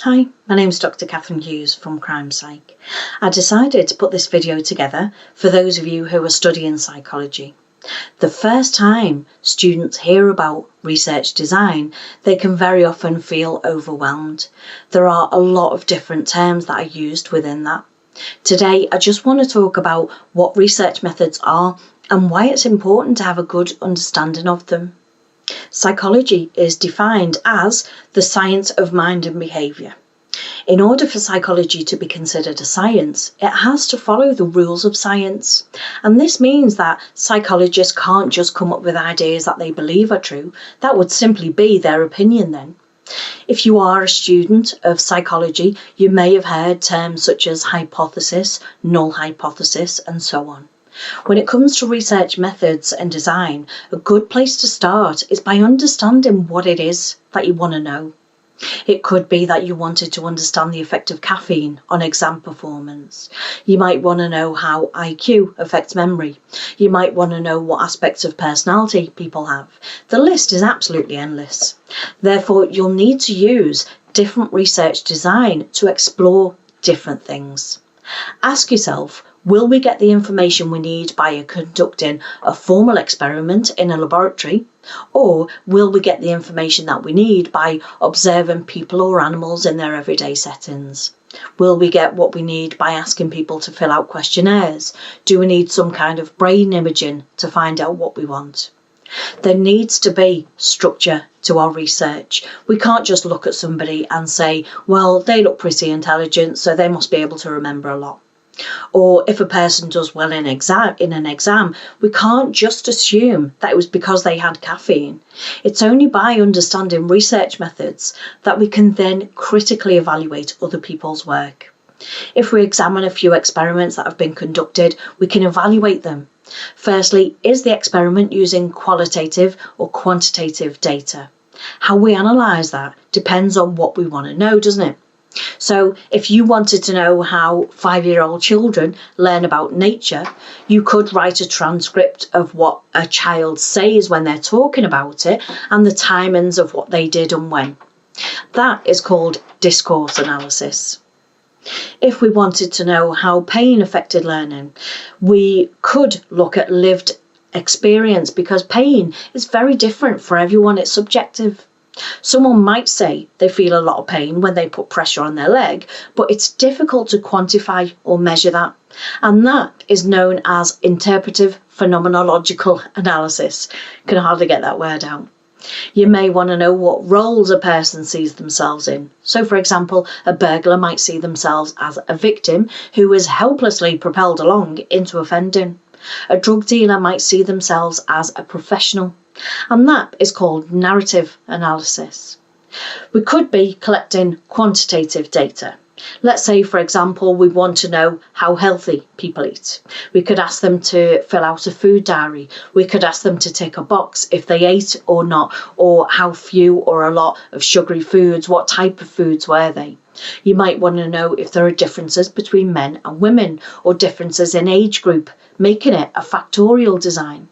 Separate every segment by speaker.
Speaker 1: Hi, my name is Dr. Catherine Hughes from Crime Psych. I decided to put this video together for those of you who are studying psychology. The first time students hear about research design, they can very often feel overwhelmed. There are a lot of different terms that are used within that. Today, I just want to talk about what research methods are and why it's important to have a good understanding of them. Psychology is defined as the science of mind and behaviour. In order for psychology to be considered a science, it has to follow the rules of science. And this means that psychologists can't just come up with ideas that they believe are true. That would simply be their opinion then. If you are a student of psychology, you may have heard terms such as hypothesis, null hypothesis, and so on. When it comes to research methods and design, a good place to start is by understanding what it is that you want to know. It could be that you wanted to understand the effect of caffeine on exam performance. You might want to know how IQ affects memory. You might want to know what aspects of personality people have. The list is absolutely endless. Therefore, you'll need to use different research design to explore different things. Ask yourself, will we get the information we need by conducting a formal experiment in a laboratory? Or will we get the information that we need by observing people or animals in their everyday settings? Will we get what we need by asking people to fill out questionnaires? Do we need some kind of brain imaging to find out what we want? There needs to be structure to our research. We can't just look at somebody and say, well, they look pretty intelligent, so they must be able to remember a lot. Or if a person does well in an exam, we can't just assume that it was because they had caffeine. It's only by understanding research methods that we can then critically evaluate other people's work. If we examine a few experiments that have been conducted, we can evaluate them. Firstly, is the experiment using qualitative or quantitative data? How we analyse that depends on what we want to know, doesn't it? So if you wanted to know how 5-year-old children learn about nature, you could write a transcript of what a child says when they're talking about it and the timings of what they did and when. That is called discourse analysis. If we wanted to know how pain affected learning, we could look at lived experience because pain is very different for everyone. It's subjective. Someone might say they feel a lot of pain when they put pressure on their leg, but it's difficult to quantify or measure that. And that is known as interpretive phenomenological analysis. Can hardly get that word out. You may want to know what roles a person sees themselves in. So, for example, a burglar might see themselves as a victim who is helplessly propelled along into offending. A drug dealer might see themselves as a professional. And that is called narrative analysis. We could be collecting quantitative data. Let's say, for example, we want to know how healthy people eat. We could ask them to fill out a food diary. We could ask them to tick a box if they ate or not, or how few or a lot of sugary foods, what type of foods were they. You might want to know if there are differences between men and women or differences in age group, making it a factorial design.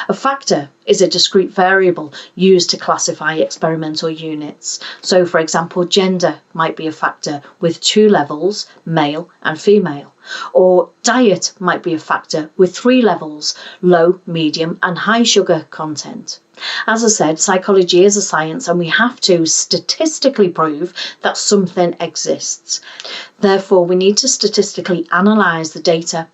Speaker 1: A factor is a discrete variable used to classify experimental units. So, for example, gender might be a factor with 2 levels, male and female. Or diet might be a factor with 3 levels, low, medium and high sugar content. As I said, psychology is a science and we have to statistically prove that something exists. Therefore, we need to statistically analyse the data.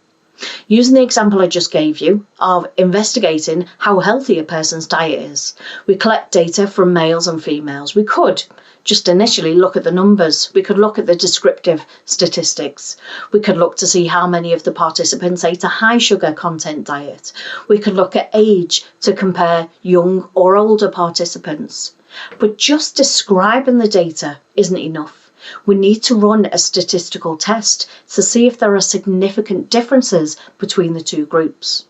Speaker 1: Using the example I just gave you of investigating how healthy a person's diet is, we collect data from males and females. We could just initially look at the numbers. We could look at the descriptive statistics. We could look to see how many of the participants ate a high sugar content diet. We could look at age to compare young or older participants. But just describing the data isn't enough. We need to run a statistical test to see if there are significant differences between the two groups.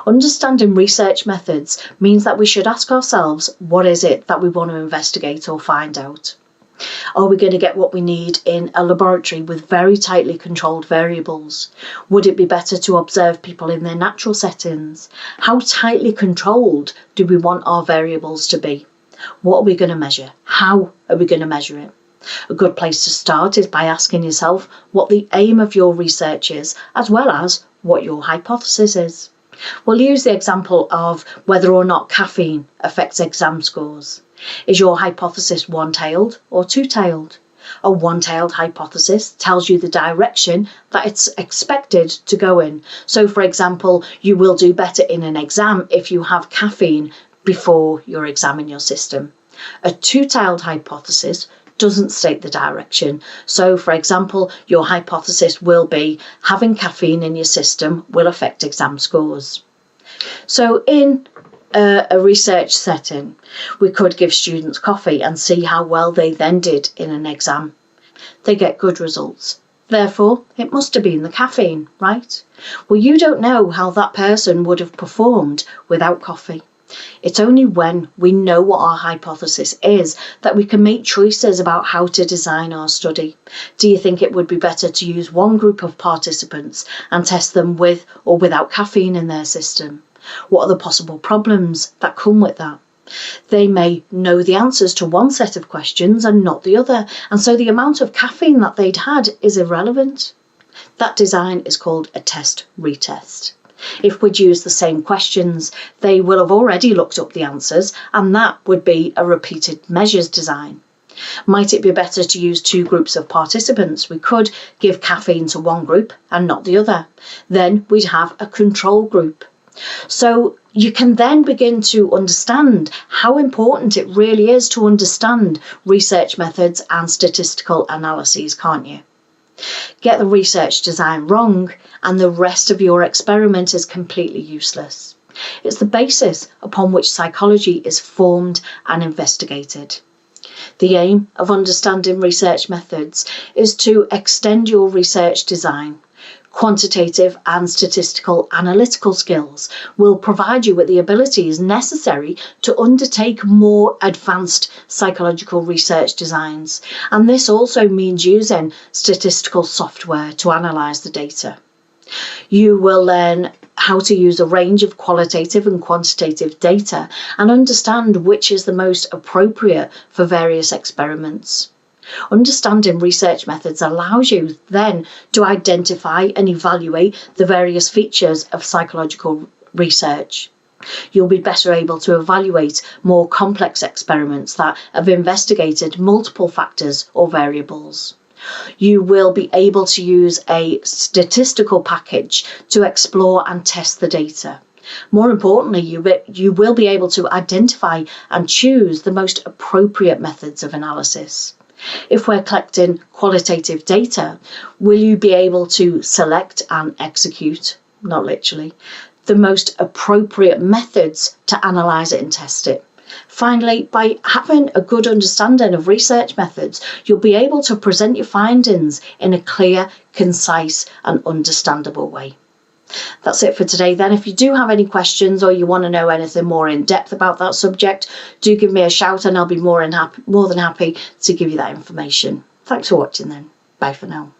Speaker 1: Understanding research methods means that we should ask ourselves, what is it that we want to investigate or find out? Are we going to get what we need in a laboratory with very tightly controlled variables? Would it be better to observe people in their natural settings? How tightly controlled do we want our variables to be? What are we going to measure? How are we going to measure it? A good place to start is by asking yourself what the aim of your research is, as well as what your hypothesis is. We'll use the example of whether or not caffeine affects exam scores. Is your hypothesis one-tailed or two-tailed? A one-tailed hypothesis tells you the direction that it's expected to go in. So, for example, you will do better in an exam if you have caffeine before your exam in your system. A two-tailed hypothesis doesn't state the direction. So, for example, your hypothesis will be having caffeine in your system will affect exam scores. So, in a research setting, we could give students coffee and see how well they then did in an exam. They get good results. Therefore, it must have been the caffeine, right? Well, you don't know how that person would have performed without coffee. It's only when we know what our hypothesis is that we can make choices about how to design our study. Do you think it would be better to use one group of participants and test them with or without caffeine in their system? What are the possible problems that come with that? They may know the answers to one set of questions and not the other, and so the amount of caffeine that they'd had is irrelevant. That design is called a test-retest. If we'd use the same questions, they will have already looked up the answers, and that would be a repeated measures design. Might it be better to use two groups of participants? We could give caffeine to one group and not the other. Then we'd have a control group. So you can then begin to understand how important it really is to understand research methods and statistical analyses, can't you? Get the research design wrong and the rest of your experiment is completely useless. It's the basis upon which psychology is formed and investigated. The aim of understanding research methods is to extend your research design. Quantitative and statistical analytical skills will provide you with the abilities necessary to undertake more advanced psychological research designs. And this also means using statistical software to analyse the data. You will learn how to use a range of qualitative and quantitative data and understand which is the most appropriate for various experiments. Understanding research methods allows you then to identify and evaluate the various features of psychological research. You'll be better able to evaluate more complex experiments that have investigated multiple factors or variables. You will be able to use a statistical package to explore and test the data. More importantly, you will be able to identify and choose the most appropriate methods of analysis. If we're collecting qualitative data, will you be able to select and execute, not literally, the most appropriate methods to analyse it and test it? Finally, by having a good understanding of research methods, you'll be able to present your findings in a clear, concise and understandable way. That's it for today then. If you do have any questions or you want to know anything more in depth about that subject, do give me a shout and I'll be more than happy to give you that information. Thanks for watching then. Bye for now.